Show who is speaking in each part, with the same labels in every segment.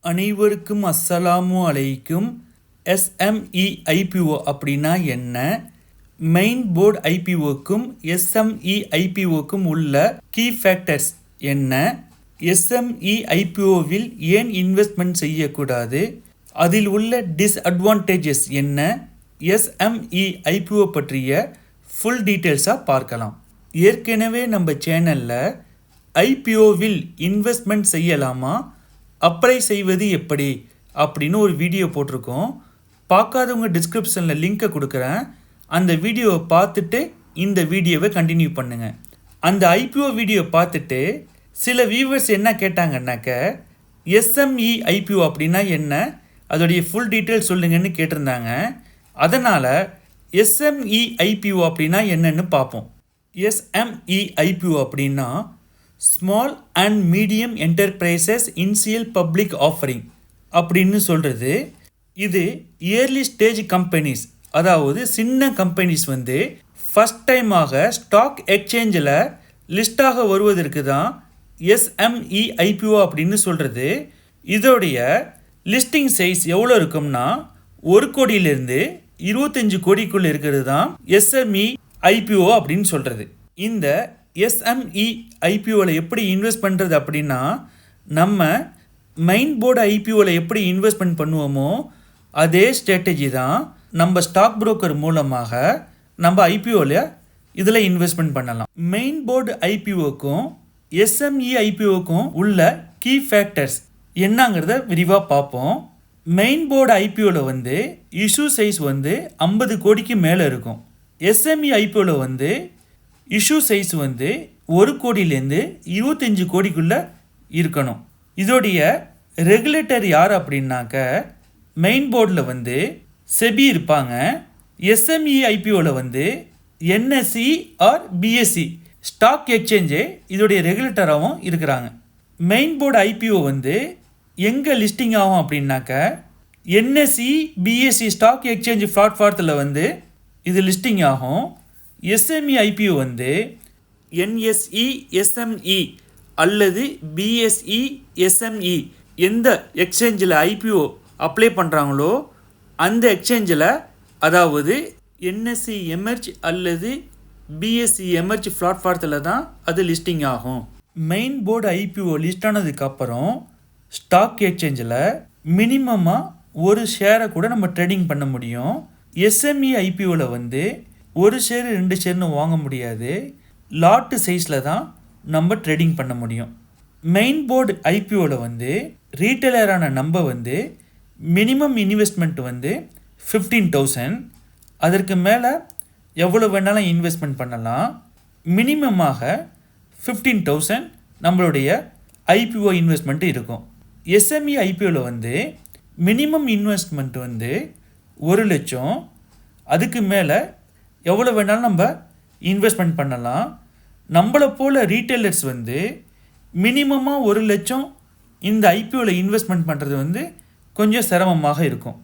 Speaker 1: அனைவருக்கும் அஸ்ஸலாமு அலைக்கும். எஸ்எம்இ ஐபிஓ அப்படின்னா என்ன? மெயின் போர்டு ஐபிஓக்கும் எஸ்எம்இ ஐபிஓக்கும் உள்ள கீ ஃபேக்டர்ஸ் என்ன? எஸ்எம்இ ஐபிஓவில் ஏன் இன்வெஸ்ட்மெண்ட் செய்யக்கூடாது? அதில் உள்ள டிஸ்அட்வான்டேஜஸ் என்ன? எஸ்எம்இ ஐபிஓ பற்றிய ஃபுல் டீட்டெயில்ஸாக பார்க்கலாம். ஏற்கனவே நம்ம சேனலில் ஐபிஓவில் இன்வெஸ்ட்மெண்ட் செய்யலாமா, அப்ளை செய்வது எப்படி அப்படின்னு ஒரு வீடியோ போட்டிருக்கோம். பார்க்காதவங்க டிஸ்கிரிப்ஷனில் லிங்க்கை கொடுக்குறேன். அந்த வீடியோவை பார்த்துட்டு இந்த வீடியோவை கண்டினியூ பண்ணுங்கள். அந்த ஐபிஓ வீடியோ பார்த்துட்டு சில வியூவர்ஸ் என்ன கேட்டாங்கன்னாக்க, எஸ்எம்இ ஐபிஓ அப்படின்னா என்ன, அதோடைய ஃபுல் டீட்டெயில் சொல்லுங்கன்னு கேட்டிருந்தாங்க. அதனால் எஸ்எம்இ ஐபிஓ அப்படின்னா என்னன்னு பார்ப்போம். எஸ்எம்இ ஐபிஓ அப்படின்னா small and medium enterprises initial public offering அப்படின்னு சொல்கிறது. இது இயர்லி ஸ்டேஜ் கம்பெனிஸ், அதாவது சின்ன கம்பெனிஸ் ஃபஸ்ட் டைமாக ஸ்டாக் எக்ஸ்சேஞ்சில் லிஸ்டாக வருவதற்கு தான் எஸ்எம்இ ஐபிஓ அப்படின்னு சொல்கிறது. இதோடைய லிஸ்டிங் சைஸ் எவ்வளோ இருக்கும்னா 1 கோடியிலிருந்து 25 கோடிக்குள்ளே இருக்கிறது தான் எஸ்எம்இ ஐபிஓ அப்படின்னு சொல்கிறது. இந்த எஸ்எம்இ ஐபிஓவில் எப்படி இன்வெஸ்ட் பண்ணுறது அப்படின்னா, நம்ம மெயின் போர்டு ஐபிஓவில் எப்படி இன்வெஸ்ட்மெண்ட் பண்ணுவோமோ அதே ஸ்ட்ராட்டஜி தான் நம்ம ஸ்டாக் புரோக்கர் மூலமாக நம்ம ஐபிஓவில் இதில் இன்வெஸ்ட்மெண்ட் பண்ணலாம். மெயின் போர்டு ஐபிஓக்கும் எஸ்எம்இ ஐபிஓக்கும் உள்ள கீ ஃபேக்டர்ஸ் என்னங்கிறத விரிவாக பார்ப்போம். மெயின் போர்டு ஐபிஓவில் இஷ்யூ சைஸ் 50 கோடிக்கு மேலே இருக்கும். எஸ்எம்இ ஐபிஓவில் இஷ்யூ சைஸ் 1 கோடியிலேருந்து 25 கோடிக்குள்ளே இருக்கணும். இதோடைய ரெகுலேட்டர் யார் அப்படின்னாக்க, மெயின் போர்டில் செபி இருப்பாங்க. எஸ்எம்இ ஐபிஓவில் NSE or BSE stock exchange இதோடைய ரெகுலேட்டராகவும் இருக்கிறாங்க. மெயின் போர்டு ஐபிஓ எங்கே லிஸ்டிங் ஆகும் அப்படின்னாக்க, என்எஸ்சி பிஎஸ்சி ஸ்டாக் எக்ஸ்சேஞ்சு பிளாட்ஃபார்த்தில் இது லிஸ்டிங் ஆகும். எஸ்எம்இ ஐபிஓ என்எஸ்இ எஸ்எம்இ அல்லது பிஎஸ்இ எஸ்எம்இ எந்த எக்ஸ்சேஞ்சில் ஐபிஓ அப்ளை பண்ணுறாங்களோ அந்த எக்ஸ்சேஞ்சில், அதாவது என்எஸ்சி எமர்ஜ் அல்லது பிஎஸ்சி எமர்ஜ் பிளாட்ஃபார்த்தில் தான் அது லிஸ்டிங் ஆகும். மெயின் போர்டு ஐபிஓ லிஸ்ட் ஆனதுக்கப்புறம் ஸ்டாக் எக்ஸ்சேஞ்சில் மினிமமாக ஒரு ஷேரை கூட நம்ம ட்ரேடிங் பண்ண முடியும். எஸ்எம்இ ஐபிஓவில் 1 ஷேர் 2 ஷேர்னு வாங்க முடியாது. லாட்டு சைஸில் தான் நம்ம ட்ரேடிங் பண்ண முடியும். மெயின் போர்டு ஐபிஓவில் ரீட்டைலரான நம்ம மினிமம் இன்வெஸ்ட்மெண்ட் 15,000. அதற்கு மேலே எவ்வளோ வேணாலும் இன்வெஸ்ட்மெண்ட் பண்ணலாம். மினிமமாக 15,000 நம்மளுடைய ஐபிஓ இன்வெஸ்ட்மெண்ட் இருக்கும். எஸ்எம்இ ஐபிஓவில் மினிமம் இன்வெஸ்ட்மெண்ட் 1 லட்சம். அதுக்கு மேலே எவ்வளோ வேணாலும் நம்ம இன்வெஸ்ட்மெண்ட் பண்ணலாம். நம்மளை போல் ரீட்டைலர்ஸ் மினிமமாக 1 லட்சம் இந்த ஐபிஓவில் இன்வெஸ்ட்மெண்ட் பண்ணுறது கொஞ்சம் சிரமமாக இருக்கும்.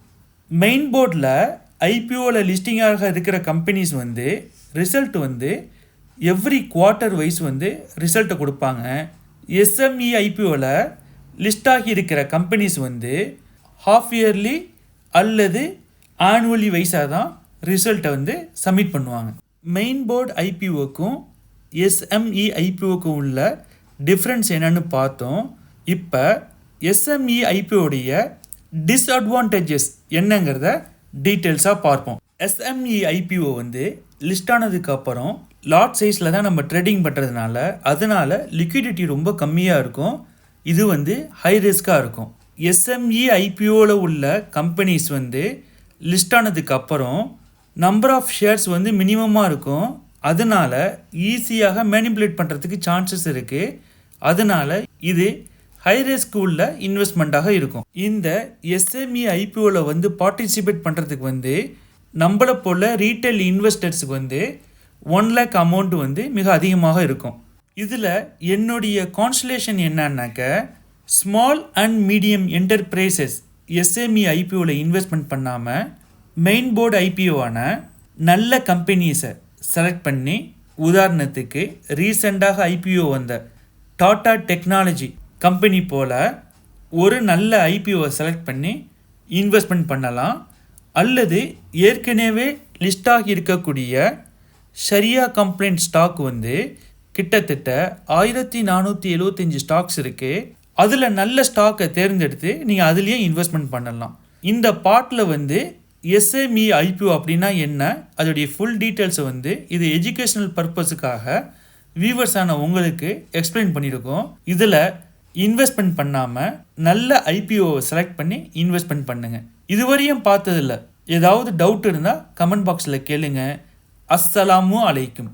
Speaker 1: மெயின் போர்டில் ஐபிஓவில் லிஸ்டிங்காக இருக்கிற companies result every quarter wise ரிசல்ட்டை கொடுப்பாங்க. எஸ்எம்இ ஐபிஓவில் லிஸ்டாகி இருக்கிற கம்பெனிஸ் ஹாஃப் இயர்லி அல்லது ஆனுவலி வைஸாக தான் ரிசல்ட்டை சப்மிட் பண்ணுவாங்க. மெயின் போர்டு ஐபிஓக்கும் எஸ்எம்இ ஐபிஓக்கும் உள்ள டிஃப்ரென்ஸ் என்னன்னு பார்த்தோம். இப்போ எஸ்எம்இ ஐபிஓடைய டிஸ்அட்வான்டேஜஸ் என்னங்கிறத டீட்டெயில்ஸாக பார்ப்போம். எஸ்எம்இ ஐபிஓ லிஸ்ட் ஆனதுக்கப்புறம் லாட் சைஸில் தான் நம்ம ட்ரேடிங் பண்ணுறதுனால அதனால் லிக்விடிட்டி ரொம்ப கம்மியாக இருக்கும். இது ஹை ரிஸ்க்காக இருக்கும். எஸ்எம்இ ஐபிஓவில் உள்ள கம்பெனிஸ் லிஸ்ட் ஆனதுக்கப்புறம் நம்பர் ஆஃப் ஷேர்ஸ் மினிமமாக இருக்கும். அதனால் ஈஸியாக மேனிப்புலேட் பண்ணுறதுக்கு சான்சஸ் இருக்குது. அதனால் இது ஹை ரிஸ்க் உள்ள இன்வெஸ்ட்மெண்ட்டாக இருக்கும். இந்த எஸ்எம்இ ஐபிஓவில் பார்ட்டிசிபேட் பண்ணுறதுக்கு நம்மளை போல் ரீட்டைல் இன்வெஸ்டர்ஸுக்கு 1 lakh அமௌண்ட் மிக அதிகமாக இருக்கும். இதில் என்னுடைய கான்சலேஷன் என்னன்னாக்க, small and medium enterprises SME ஐபிஓவில் இன்வெஸ்ட்மெண்ட் பண்ணாமல் மெயின் போர்டு ஐபிஓவான நல்ல கம்பெனிஸை செலக்ட் பண்ணி, உதாரணத்துக்கு ரீசெண்டாக ஐபிஓ வந்த டாடா டெக்னாலஜி கம்பெனி போல் ஒரு நல்ல ஐபிஓவை செலக்ட் பண்ணி இன்வெஸ்ட்மெண்ட் பண்ணலாம். அல்லது ஏற்கனவே லிஸ்ட் ஆகி இருக்கக்கூடிய ஷரியா கம்ப்ளைண்ட் ஸ்டாக் வந்து கிட்டத்தட்ட 1475 ஸ்டாக்ஸ் இருக்குது. அதில் நல்ல ஸ்டாக்கை தேர்ந்தெடுத்து நீங்கள் அதுலேயே இன்வெஸ்ட்மெண்ட் பண்ணலாம். இந்த பார்ட்டில் வந்து எஸ்எம்இ ஐபிஓ அப்படின்னா என்ன, அதோடைய ஃபுல் டீட்டெயில்ஸை வந்து இது எஜுகேஷனல் பர்பஸுக்காக வியூவர்ஸான உங்களுக்கு எக்ஸ்பிளைன் பண்ணியிருக்கோம். இதில் இன்வெஸ்ட்மெண்ட் பண்ணாமல் நல்ல ஐபிஓவை செலக்ட் பண்ணி இன்வெஸ்ட்மெண்ட் பண்ணுங்கள். இதுவரையும் பார்த்ததில்ல ஏதாவது டவுட் இருந்தால் கமெண்ட் பாக்ஸில் கேளுங்க. அஸ்ஸலாமு அலைக்கும்.